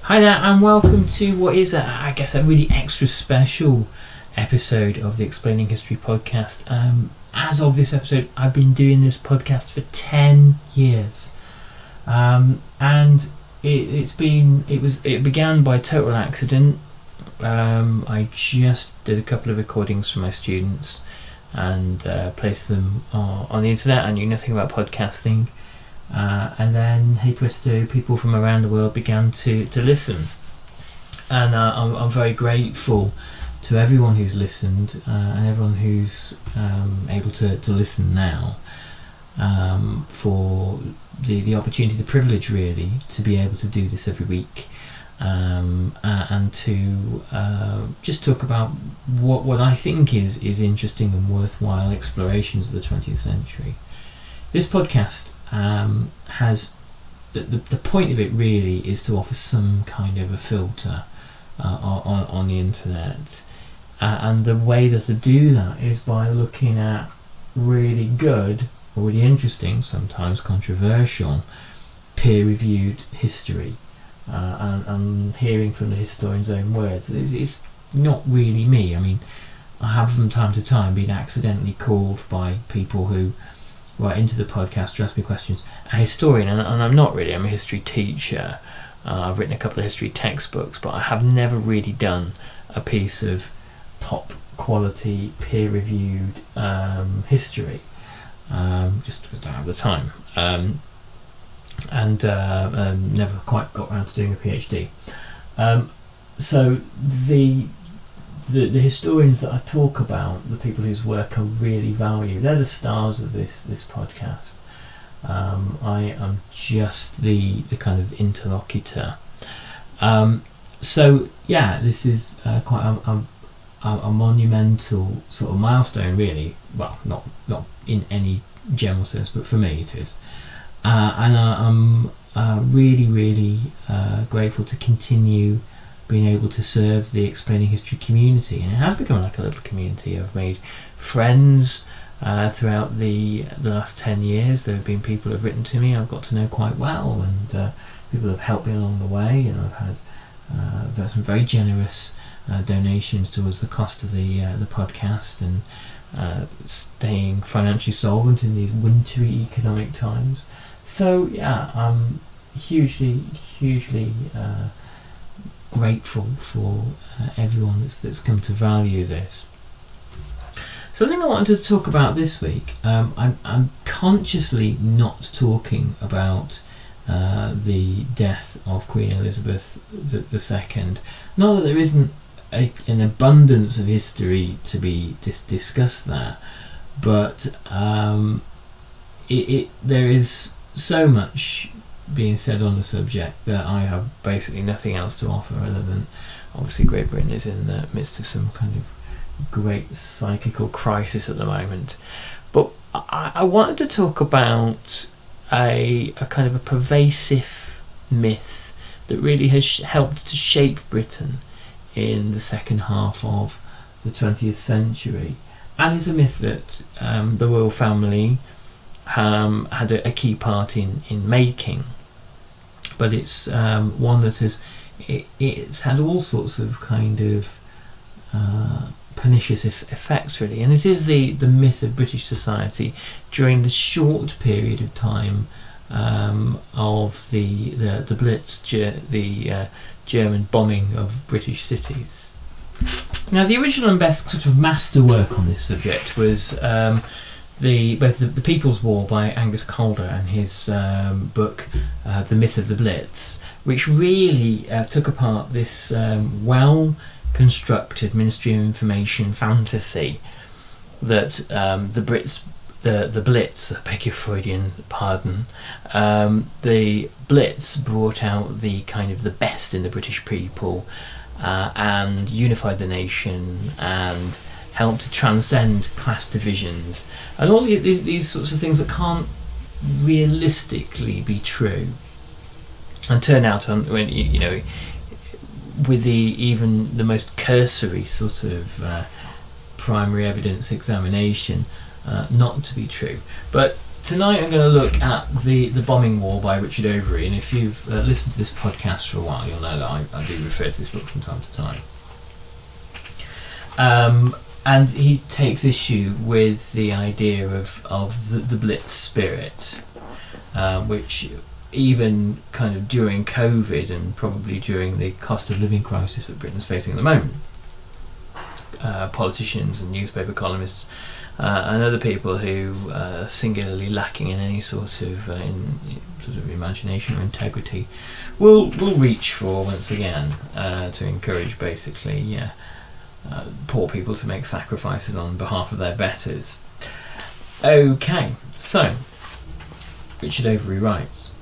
Hi there, and welcome to what is, I guess, a really extra special episode of the Explaining History podcast. As of this episode, I've been doing this podcast for 10 years, and it began by total accident. I just did a couple of recordings for my students and placed them on the internet. I knew nothing about podcasting. And then, hey presto, people from around the world began to listen, and I'm very grateful to everyone who's listened and everyone who's able to listen now, for the opportunity, the privilege really, to be able to do this every week, and to just talk about what I think is interesting and worthwhile explorations of the 20th century. This podcast has the point of it really is to offer some kind of a filter on the internet, and the way that to do that is by looking at really good or really interesting, sometimes controversial, peer-reviewed history, and hearing from the historian's own words. It's not really me. I mean, I have from time to time been accidentally called by people who write into the podcast to ask me questions a historian, and I'm not really. I'm a history teacher. I've written a couple of history textbooks, but I have never really done a piece of top quality peer-reviewed history, just because I don't have the time, and never quite got around to doing a PhD. So the historians that I talk about, the people whose work I really value, they're the stars of this podcast. I am just the kind of interlocutor. So yeah, this is quite a monumental sort of milestone, really. Well, not in any general sense, but for me it is. And I'm really grateful to continue being able to serve the Explaining History community, and it has become like a little community. I've made friends throughout the last 10 years. There have been people who have written to me I've got to know quite well, and people have helped me along the way, and I've had some very generous donations towards the cost of the podcast, and staying financially solvent in these wintry economic times. So yeah, I'm hugely grateful for everyone that's come to value this. Something I wanted to talk about this week, I'm consciously not talking about the death of Queen Elizabeth II. Not that there isn't an abundance of history to be discussed there, but there is so much being said on the subject that I have basically nothing else to offer other than, obviously, Great Britain is in the midst of some kind of great psychical crisis at the moment. But I wanted to talk about a kind of a pervasive myth that really has helped to shape Britain in the second half of the 20th century, and it's a myth that the royal family had a key part in making. But it's one that it's had all sorts of kind of pernicious effects, really, and it is the myth of British society during the short period of time of the Blitz, the German bombing of British cities. Now, the original and best sort of masterwork on this subject was both the People's War by Angus Calder and his book The Myth of the Blitz, which really took apart this well-constructed Ministry of Information fantasy that the Blitz, I beg your Freudian pardon, the Blitz brought out the kind of the best in the British people, and unified the nation, and helped to transcend class divisions, and all these sorts of things that can't realistically be true, and turn out, when with even the most cursory sort of primary evidence examination, not to be true. But tonight I'm going to look at the Bombing War by Richard Overy, and if you've listened to this podcast for a while, you'll know that I do refer to this book from time to time. And he takes issue with the idea of the Blitz spirit, which even kind of during COVID and probably during the cost of living crisis that Britain's facing at the moment, politicians and newspaper columnists and other people who are singularly lacking in any sort of imagination or integrity will reach for, once again, to encourage basically poor people to make sacrifices on behalf of their betters. Okay, so Richard Overy writes,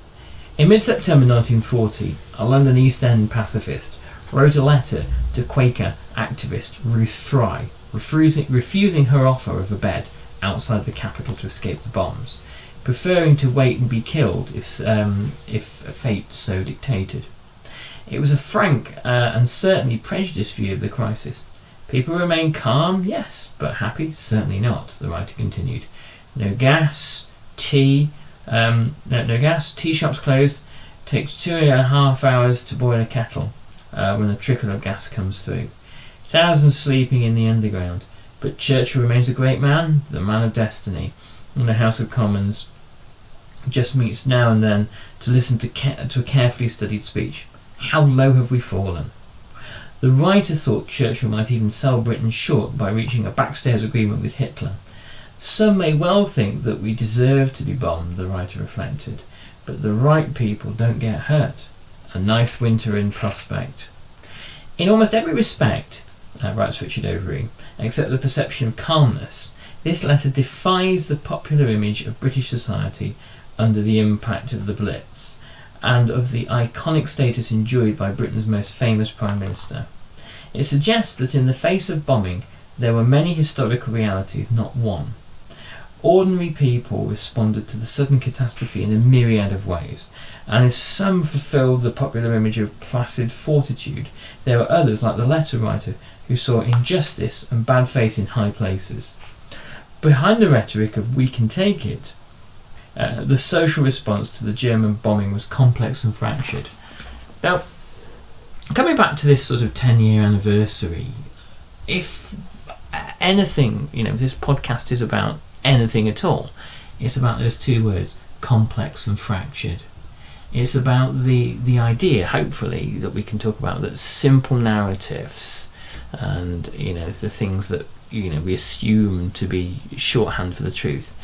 in mid-September 1940, a London East End pacifist wrote a letter to Quaker activist Ruth Fry, refusing her offer of a bed outside the capital to escape the bombs, preferring to wait and be killed if fate so dictated. It was a frank and certainly prejudiced view of the crisis. People remain calm, yes, but happy, certainly not, the writer continued. No gas, tea shops closed. Takes 2.5 hours to boil a kettle when a trickle of gas comes through. Thousands sleeping in the underground. But Churchill remains a great man, the man of destiny. In the House of Commons, just meets now and then to listen to a carefully studied speech. How low have we fallen? The writer thought Churchill might even sell Britain short by reaching a backstairs agreement with Hitler. Some may well think that we deserve to be bombed, the writer reflected, but the right people don't get hurt. A nice winter in prospect. In almost every respect, writes Richard Overy, except the perception of calmness, this letter defies the popular image of British society under the impact of the Blitz, and of the iconic status enjoyed by Britain's most famous Prime Minister. It suggests that in the face of bombing, there were many historical realities, not one. Ordinary people responded to the sudden catastrophe in a myriad of ways, and if some fulfilled the popular image of placid fortitude, there were others, like the letter writer, who saw injustice and bad faith in high places. Behind the rhetoric of "we can take it," the social response to the German bombing was complex and fractured. Now, coming back to this sort of 10-year anniversary, if anything, this podcast is about anything at all, it's about those two words, complex and fractured. It's about the idea, hopefully, that we can talk about, that simple narratives and, the things that, we assume to be shorthand for the truth,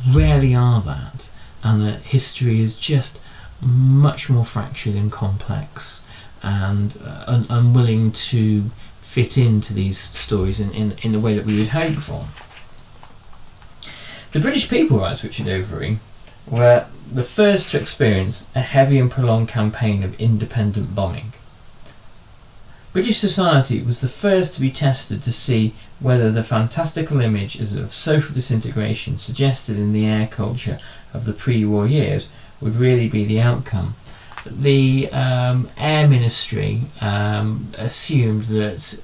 rarely are that, and that history is just much more fractured and complex and unwilling to fit into these stories in the way that we would hope for. The British people, writes Richard Overy, were the first to experience a heavy and prolonged campaign of independent bombing. British society was the first to be tested to see whether the fantastical images of social disintegration suggested in the air culture of the pre-war years would really be the outcome. The Air Ministry assumed that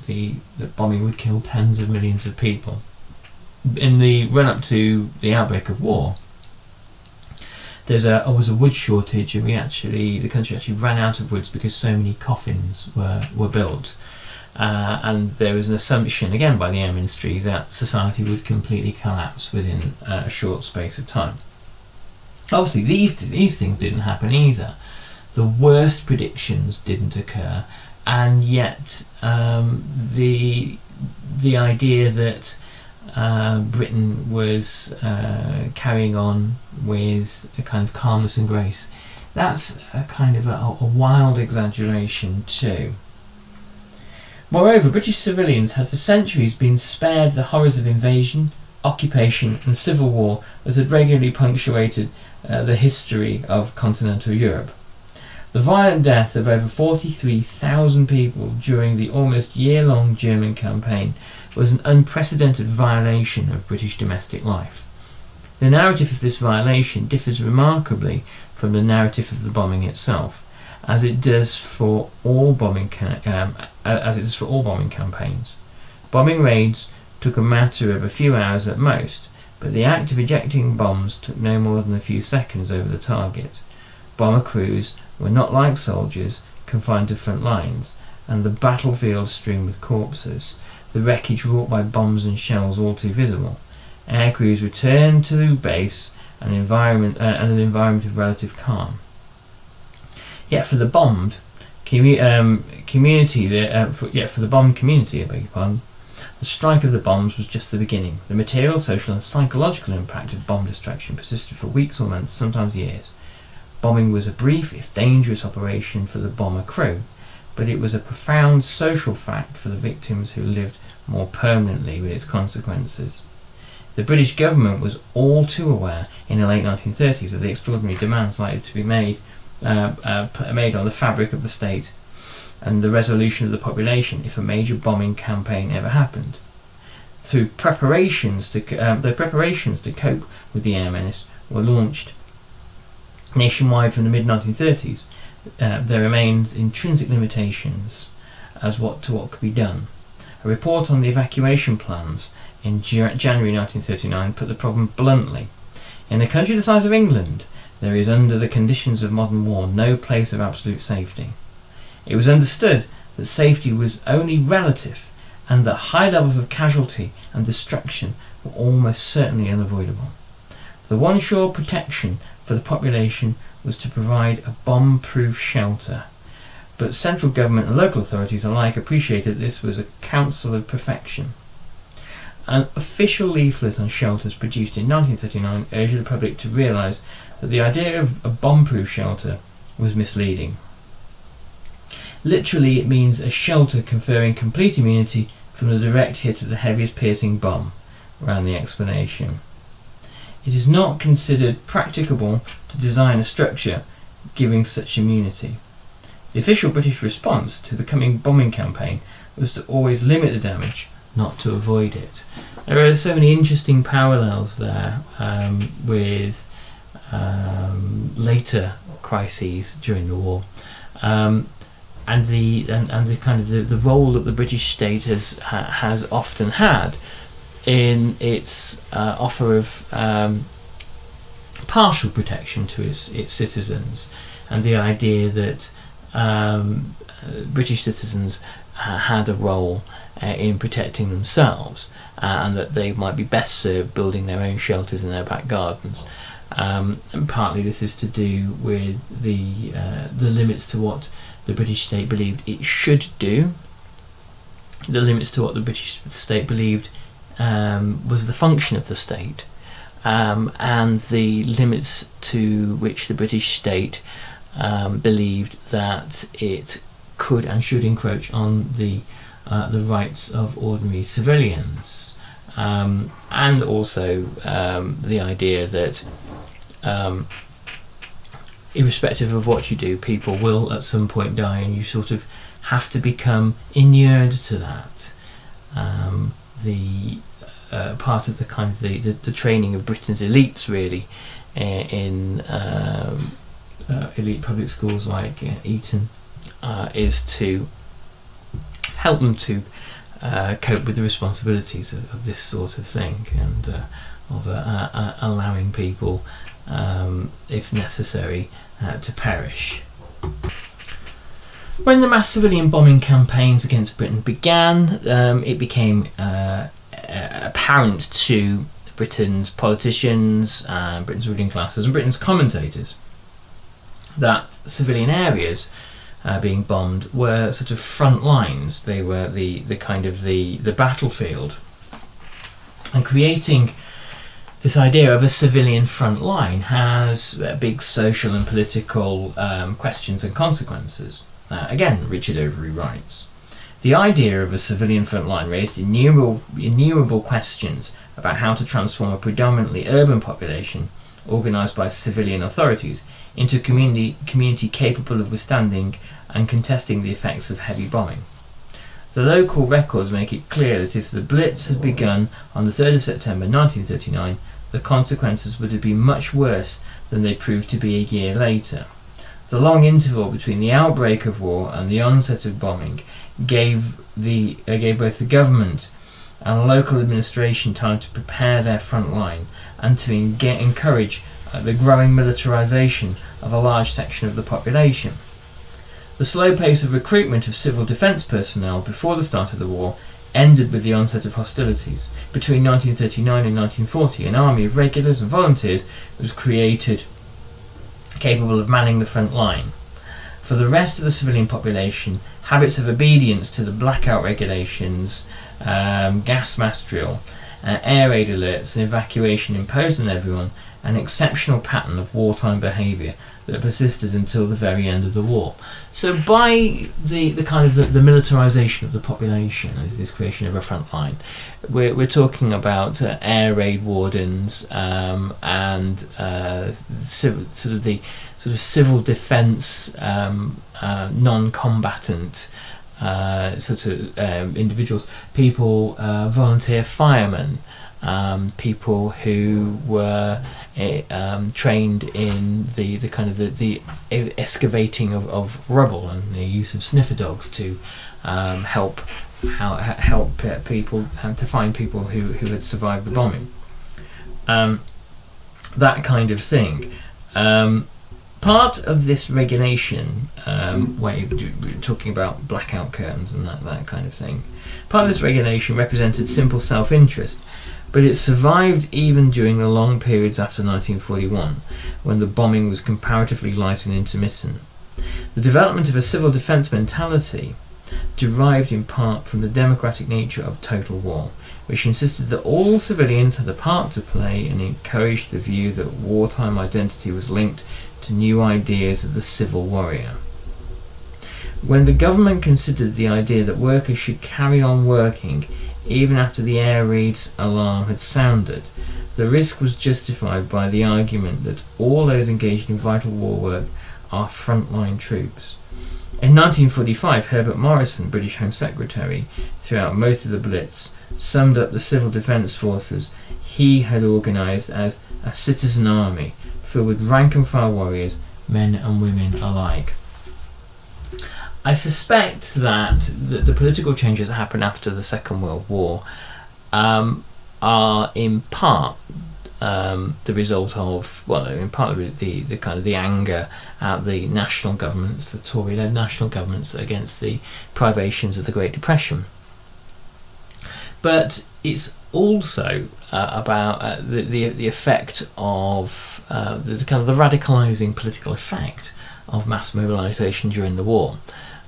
the bombing would kill tens of millions of people. In the run-up to the outbreak of war, there was a wood shortage, and the country actually ran out of woods because so many coffins were built. And there was an assumption, again by the Air Ministry, that society would completely collapse within a short space of time. Obviously, these things didn't happen either. The worst predictions didn't occur, and yet the idea that Britain was carrying on with a kind of calmness and grace, that's a kind of a wild exaggeration too. Moreover, British civilians had for centuries been spared the horrors of invasion, occupation and civil war that had regularly punctuated the history of continental Europe. The violent death of over 43,000 people during the almost year-long German campaign was an unprecedented violation of British domestic life. The narrative of this violation differs remarkably from the narrative of the bombing itself, as it does for all bombing campaigns. Bombing raids took a matter of a few hours at most, but the act of ejecting bombs took no more than a few seconds over the target. Bomber crews were not like soldiers confined to front lines, and the battlefield strewn with corpses, the wreckage wrought by bombs and shells all too visible. Air crews returned to base and an environment of relative calm. Yet for the bombed community, the strike of the bombs was just the beginning. The material, social and psychological impact of bomb destruction persisted for weeks or months, sometimes years. Bombing was a brief, if dangerous, operation for the bomber crew, but it was a profound social fact for the victims who lived more permanently with its consequences. The British government was all too aware in the late 1930s of the extraordinary demands likely to be made on the fabric of the state and the resolution of the population if a major bombing campaign ever happened. Through preparations to cope with the air menace were launched nationwide from the mid-1930s, there remained intrinsic limitations as to what could be done. A report on the evacuation plans in January 1939 put the problem bluntly. In a country the size of England, there is, under the conditions of modern war, no place of absolute safety. It was understood that safety was only relative, and that high levels of casualty and destruction were almost certainly unavoidable. The one sure protection for the population was to provide a bomb-proof shelter, but central government and local authorities alike appreciated this was a counsel of perfection. An official leaflet on shelters produced in 1939 urged the public to realise that the idea of a bomb-proof shelter was misleading. Literally, it means a shelter conferring complete immunity from the direct hit of the heaviest piercing bomb, ran the explanation. It is not considered practicable to design a structure giving such immunity. The official British response to the coming bombing campaign was to always limit the damage, not to avoid it. There are so many interesting parallels there with later crises during the war, and the kind of the role that the British state has often had in its offer of partial protection to its citizens, and the idea that British citizens had a role in protecting themselves, and that they might be best served building their own shelters in their back gardens. And partly this is to do with the limits to what the British state believed it should do, the limits to what the British state believed was the function of the state, and the limits to which the British state believed that it could and should encroach on the rights of ordinary civilians, and also the idea that irrespective of what you do, people will at some point die, and you sort of have to become inured to that. The part of the kind of the training of Britain's elites, really, in elite public schools like Eton, is to help them to cope with the responsibilities of this sort of thing, and of allowing people, if necessary, to perish. When the mass civilian bombing campaigns against Britain began, it became apparent to Britain's politicians, Britain's ruling classes, and Britain's commentators that civilian areas being bombed were sort of front lines. They were the kind of the battlefield, and creating this idea of a civilian front line has big social and political questions and consequences. Again, Richard Overy writes, "The idea of a civilian front line raised innumerable questions about how to transform a predominantly urban population, organised by civilian authorities, into a community capable of withstanding and contesting the effects of heavy bombing. The local records make it clear that if the Blitz had begun on the 3rd of September 1939, the consequences would have been much worse than they proved to be a year later. The long interval between the outbreak of war and the onset of bombing gave both the government and local administration time to prepare their front line and to encourage the growing militarisation of a large section of the population. The slow pace of recruitment of civil defence personnel before the start of the war ended with the onset of hostilities. Between 1939 and 1940, an army of regulars and volunteers was created capable of manning the front line. For the rest of the civilian population, habits of obedience to the blackout regulations, gas mask drill, air raid alerts and evacuation imposed on everyone an exceptional pattern of wartime behaviour that persisted until the very end of the war. So by the kind of the militarisation of the population, is this creation of a front line, we're talking about air raid wardens and civil defence non-combatant individuals, people, volunteer firemen, people who were trained in the excavating of rubble and the use of sniffer dogs to help people to find people who had survived the bombing, that kind of thing. Part of this regulation, where you're talking about blackout curtains and that kind of thing, part of this regulation represented simple self-interest, but it survived even during the long periods after 1941, when the bombing was comparatively light and intermittent. The development of a civil defence mentality derived in part from the democratic nature of total war, which insisted that all civilians had a part to play and encouraged the view that wartime identity was linked to new ideas of the civil warrior. When the government considered the idea that workers should carry on working even after the air raid's alarm had sounded, the risk was justified by the argument that all those engaged in vital war work are frontline troops. In 1945, Herbert Morrison, British Home Secretary, throughout most of the Blitz, summed up the civil defence forces he had organised as a citizen army filled with rank-and-file warriors, men and women alike. I suspect that the political changes that happened after the Second World War are in part the result of, in part of the kind of the anger at the national governments, the Tory-led national governments, against the privations of the Great Depression. But it's also about the effect of the kind of the radicalising political effect of mass mobilisation during the war.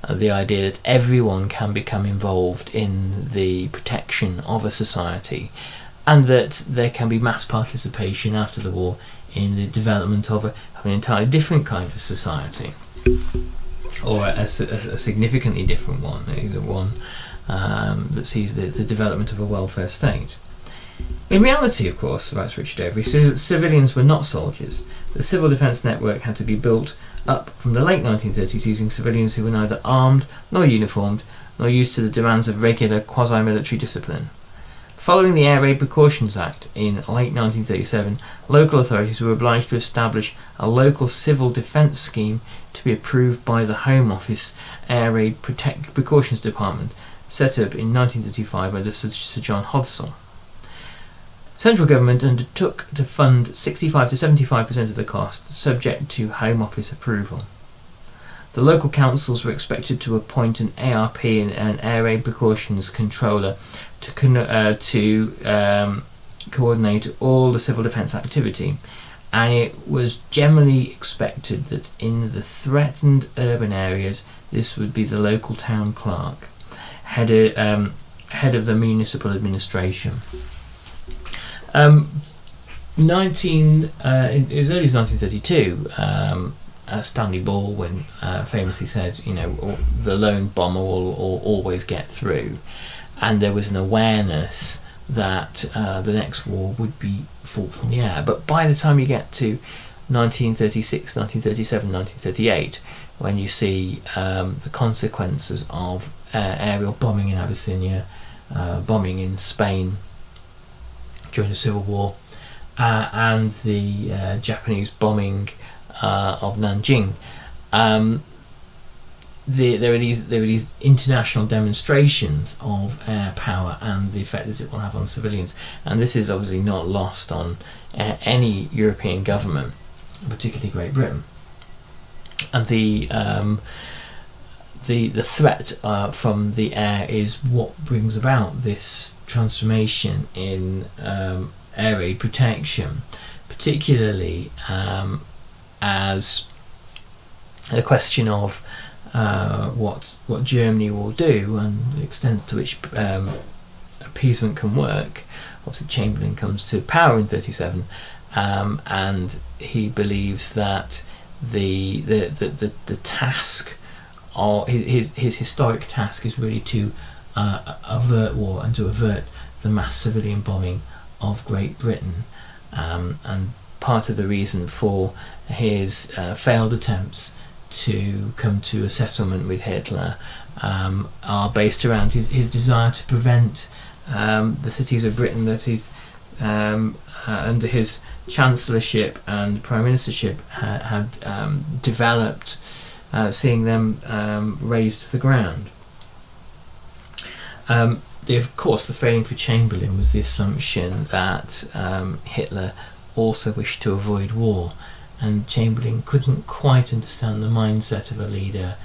The idea that everyone can become involved in the protection of a society, and that there can be mass participation after the war in the development of an entirely different kind of society, or a significantly different one, either one that sees the development of a welfare state. In reality, of course, writes Richard Avery, civilians were not soldiers. The civil defence network had to be built up from the late 1930s using civilians who were neither armed nor uniformed nor used to the demands of regular quasi-military discipline. Following the Air Raid Precautions Act in late 1937, local authorities were obliged to establish a local civil defence scheme to be approved by the Home Office Air Raid Precautions Department, set up in 1935 under Sir John Hodsall. Central government undertook to fund 65 to 75% of the cost, subject to Home Office approval. The local councils were expected to appoint an ARP and an Air Raid Precautions Controller to coordinate all the civil defence activity, and it was generally expected that in the threatened urban areas this would be the local town clerk, head of the municipal administration. It was early as 1932. Stanley Baldwin famously said, the lone bomber will always get through, and there was an awareness that the next war would be fought from the air. But by the time you get to 1936, 1937, 1938, when you see the consequences of aerial bombing in Abyssinia, bombing in Spain during the Civil War, and the Japanese bombing of Nanjing, there were these international demonstrations of air power and the effect that it will have on civilians, and this is obviously not lost on any European government, particularly Great Britain. And the threat from the air is what brings about this transformation in air raid protection, particularly as the question of what Germany will do and the extent to which appeasement can work. Obviously, Chamberlain comes to power in 1937, and he believes that the task, or his historic task, is really to avert war and to avert the mass civilian bombing of Great Britain, and part of the reason for his failed attempts to come to a settlement with Hitler are based around his desire to prevent the cities of Britain that he's under his chancellorship and prime ministership had developed, seeing them razed to the ground. Of course, the failing for Chamberlain was the assumption that Hitler also wished to avoid war, and Chamberlain couldn't quite understand the mindset of a leader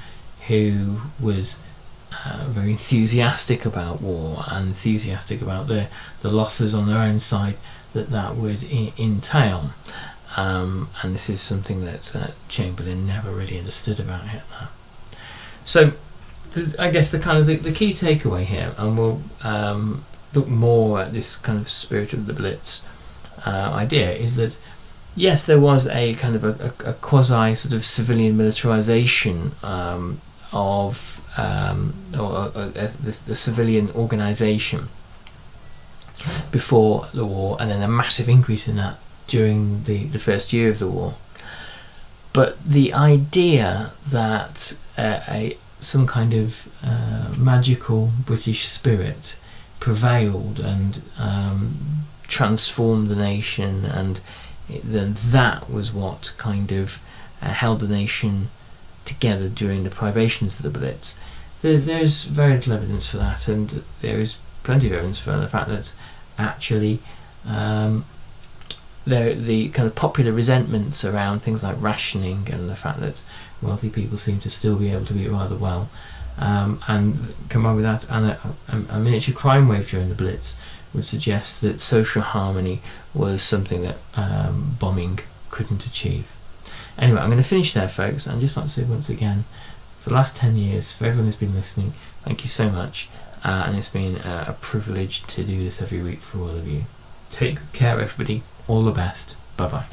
who was very enthusiastic about war and enthusiastic about the losses on their own side that would entail. And this is something that Chamberlain never really understood about Hitler. So I guess the key takeaway here, and we'll look more at this kind of spirit of the Blitz idea, is that yes, there was a kind of a quasi sort of civilian militarization of the civilian organization before the war, and then a massive increase in that during the first year of the war. But the idea that some kind of magical British spirit prevailed and transformed the nation, and then that was what kind of held the nation together during the privations of the Blitz. There's very little evidence for that, and there is plenty of evidence for the fact that actually the kind of popular resentments around things like rationing and the fact that wealthy people seem to still be able to eat rather well, and combined with that and a miniature crime wave during the Blitz would suggest that social harmony was something that bombing couldn't achieve. Anyway, I'm going to finish there, folks, and just like to say once again, for the last 10 years, for everyone who's been listening, thank you so much, and it's been a privilege to do this every week for all of you. Take good care, everybody. All the best. Bye bye.